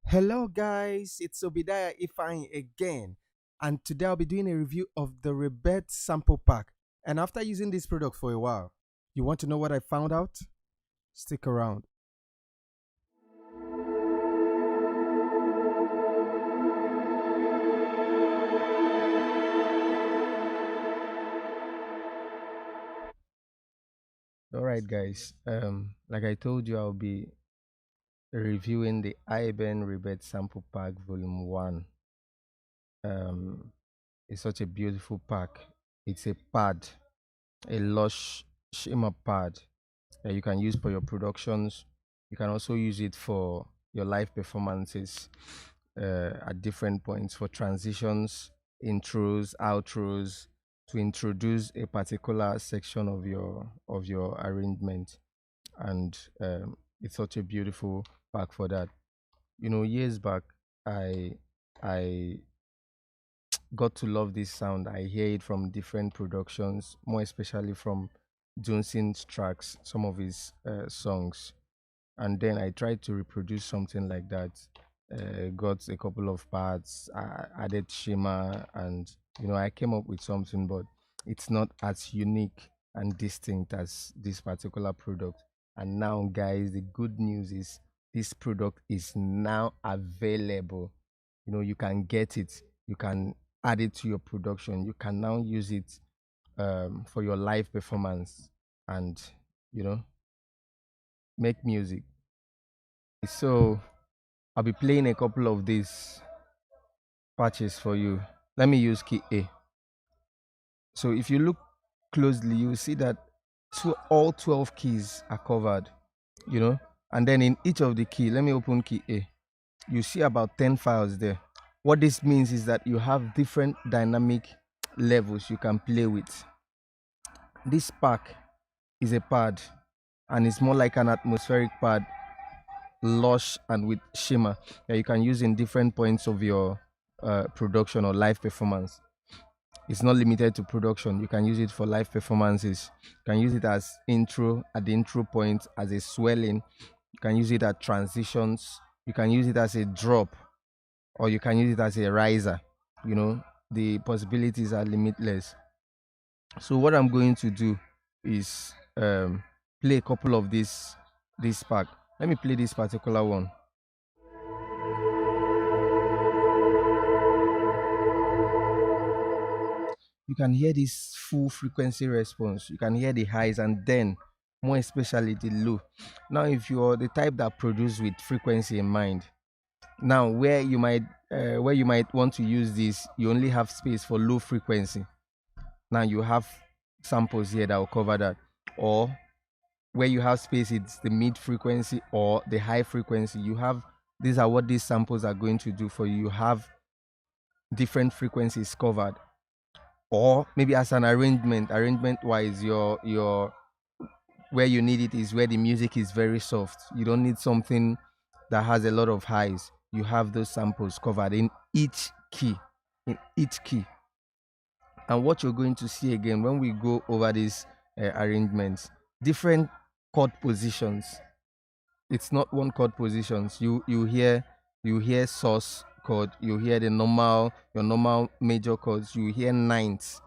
Hello guys, it's Obadiah Ifeanyi again, and today I'll be doing a review of the Rebirth sample pack. And after using this product for a while, you want to know what I found out? Stick around. Alright guys, like I told you, I'll be reviewing the IBN Rebirth sample pack volume 1. Um, it's such a beautiful pack. It's a pad, a lush shimmer pad that you can use for your productions. You can also use it for your live performances at different points for transitions, intros, outros, to introduce a particular section of your arrangement. And it's such a beautiful pack for that. You know, years back, I I got to love this sound. I hear it from different productions, more especially from Johnson's tracks, some of his songs. And then I tried to reproduce something like that. Got a couple of parts, added shimmer, and I came up with something, but it's not as unique and distinct as this particular product. And now, guys, the good news is this product is now available. You can get it, you can add it to your production, you can now use it for your live performance and you know make music. So I'll be playing a couple of these patches for you. Let me use key A. So if you look closely, you will see that all 12 keys are covered, you know. And then in each of the key, let me open key A. You see about 10 files there. What this means is that you have different dynamic levels you can play with. This pack is a pad and it's more like an atmospheric pad, lush and with shimmer that you can use in different points of your production or live performance. It's not limited to production. You can use it for live performances. You can use it as intro at the intro point, as a swelling. You can use it at transitions. You can use it as a drop, or you can use it as a riser. The possibilities are limitless. So what I'm going to do is play a couple of this pack. Let me play this particular one. You can hear this full frequency response. You can hear the highs and then more especially the low. Now, if you're the type that produce with frequency in mind, now where you might want to use this, you only have space for low frequency. Now you have samples here that will cover that. Or where you have space, it's the mid frequency or the high frequency. These are what these samples are going to do for you. You have different frequencies covered. Or maybe as an arrangement wise, your where you need it is where the music is very soft. You don't need something that has a lot of highs. You have those samples covered in each key, and what you're going to see again when we go over these arrangements, different chord positions. It's not one chord positions. You hear source chord, you hear your normal major chords, you hear ninths,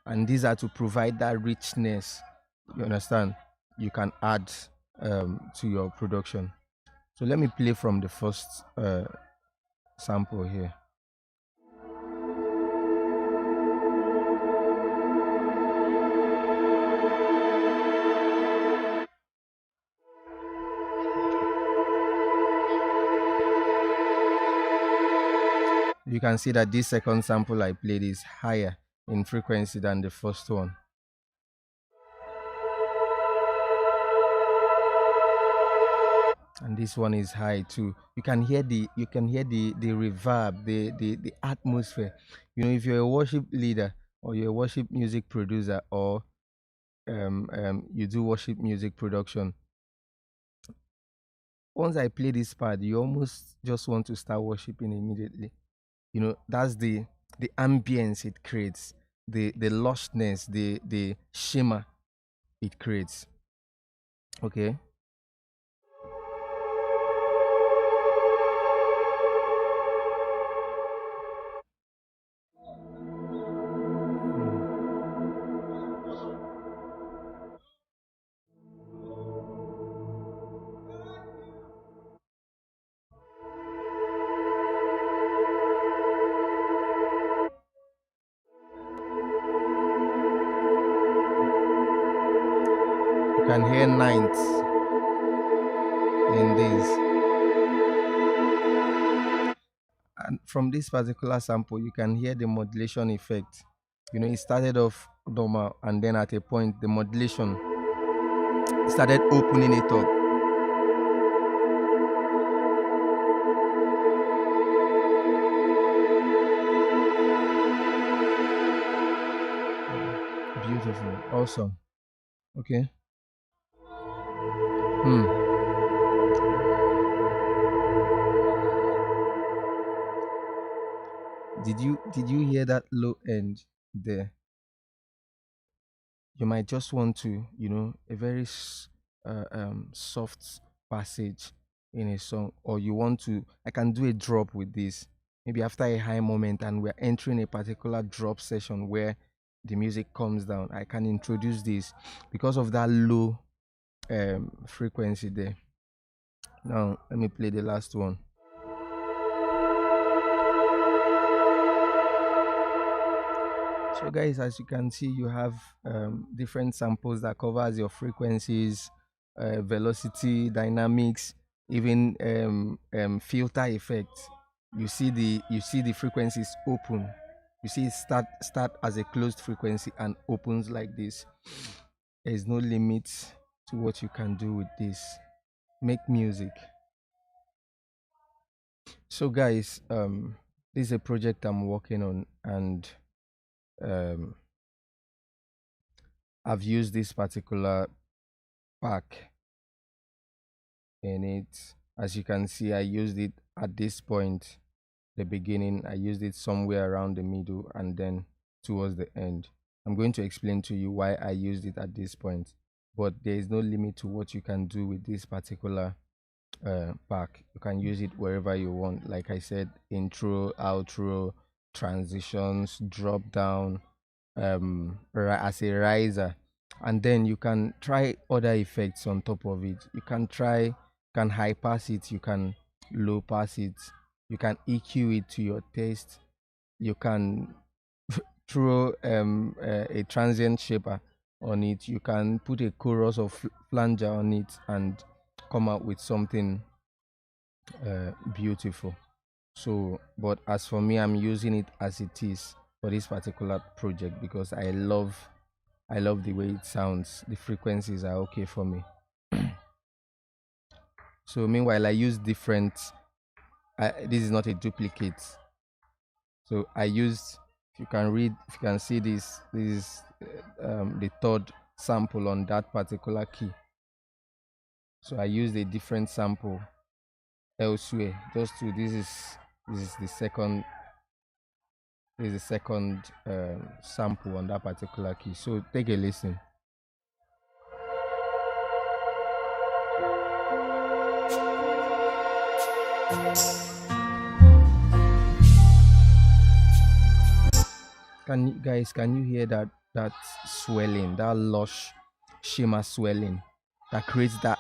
and these are to provide that richness. You understand? You can add to your production. So let me play from the first sample here. You can see that this second sample I played is higher in frequency than the first one. And this one is high too. You can hear the reverb, the atmosphere. If you're a worship leader or you're a worship music producer, or you do worship music production, once I play this part, you almost just want to start worshiping immediately. That's the ambience it creates, the lushness, the shimmer it creates. Okay. can hear ninths in this. And from this particular sample, you can hear the modulation effect. It started off normal, and then at a point, the modulation started opening it up. Beautiful. Awesome. Okay. Hmm. Did you hear that low end there? You might just want to, a very soft passage in a song, or you want to, I can do a drop with this, maybe after a high moment and we're entering a particular drop session where the music comes down. I can introduce this because of that low frequency there. Now let me play the last one. So guys, as you can see, you have different samples that covers your frequencies, velocity, dynamics, even filter effects. You see the frequencies open. You see it start as a closed frequency and opens like this. There is no limit to what you can do with this. Make music. So guys, this is a project I'm working on, and um, I've used this particular pack in it. As you can see, I used it at this point, the beginning. I used it somewhere around the middle and then towards the end. I'm going to explain to you why I used it at this point, but there is no limit to what you can do with this particular pack. You can use it wherever you want. Like I said, intro, outro, transitions, drop down, as a riser, and then you can try other effects on top of it. You can high pass it, you can low pass it, you can EQ it to your taste, you can throw a transient shaper on it, you can put a chorus of flanger on it and come out with something beautiful. So, but as for me, I'm using it as it is for this particular project because I love the way it sounds. The frequencies are okay for me. So meanwhile, I use different. This is not a duplicate. So I used. If you can see this, this is the third sample on that particular key. So I used a different sample elsewhere. Just to this is the second. This is the second sample on that particular key. So take a listen. Can you hear that swelling, that lush shimmer swelling that creates that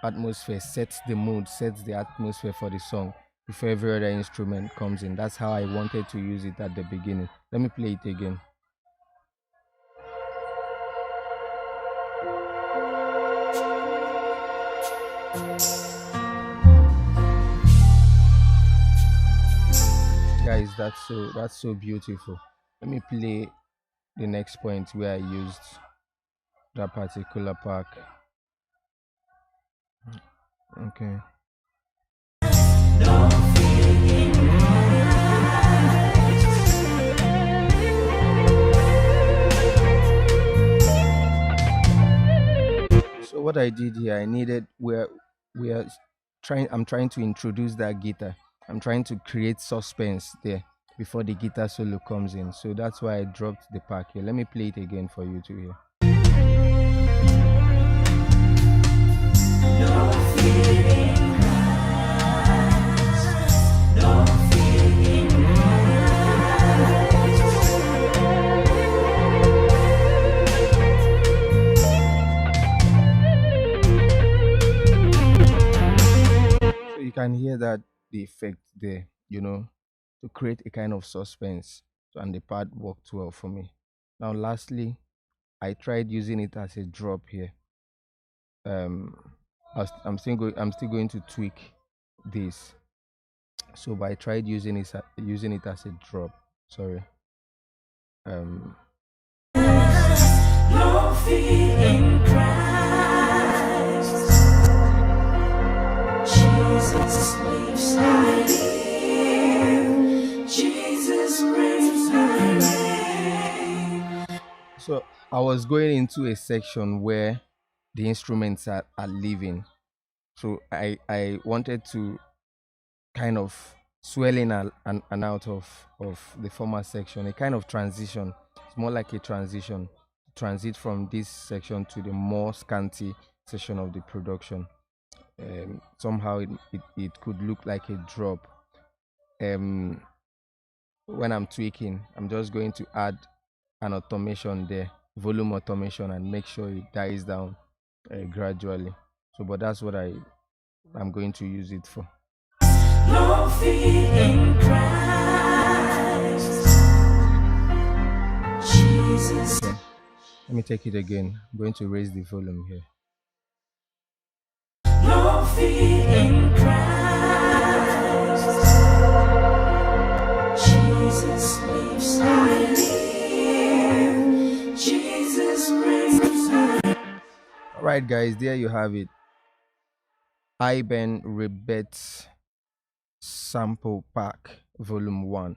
atmosphere, sets the mood, sets the atmosphere for the song before every other instrument comes in. That's how I wanted to use it at the beginning. Let me play it again. Guys, that's so beautiful. Let me play the next point where I used that particular pack. Okay. So what I did here, I needed where we are I'm trying to introduce that guitar. I'm trying to create suspense there before the guitar solo comes in. So that's why I dropped the pack here. Let me play it again for you to hear. So you can hear that the effect there, to create a kind of suspense. So, and the pad worked well for me. Now, lastly, I tried using it as a drop here. um I'm still going to tweak this. So but I tried using it as a drop. Sorry. um No fear in Christ. Jesus lives, I live. Jesus reigns, I reign. so I was going into a section where the instruments are living. So I wanted to kind of swell in and out of the former section, a kind of transition. It's more like a transit from this section to the more scanty section of the production. Somehow it could look like a drop. um when I'm tweaking, I'm just going to add an automation there, volume automation, and make sure it dies down gradually. So but that's what I'm going to use it for. No fear in Christ. Jesus. Okay, let me take it again. I'm going to raise the volume here. No fear in Christ. Jesus lives, I live. Jesus reigns, All right, guys, there you have it. Iben Rebirth Sample Pack Volume 1.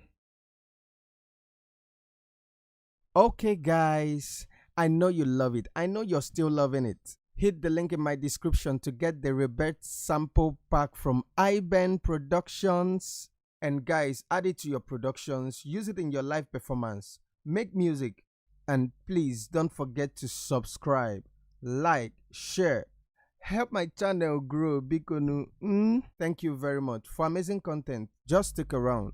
Okay, guys, I know you love it. I know you're still loving it. Hit the link in my description to get the Rebirth sample pack from Iben Productions. And guys, add it to your productions, use it in your live performance, make music, and please don't forget to subscribe, like, share. Help my channel grow, Bikonu. Thank you very much for amazing content. Just stick around.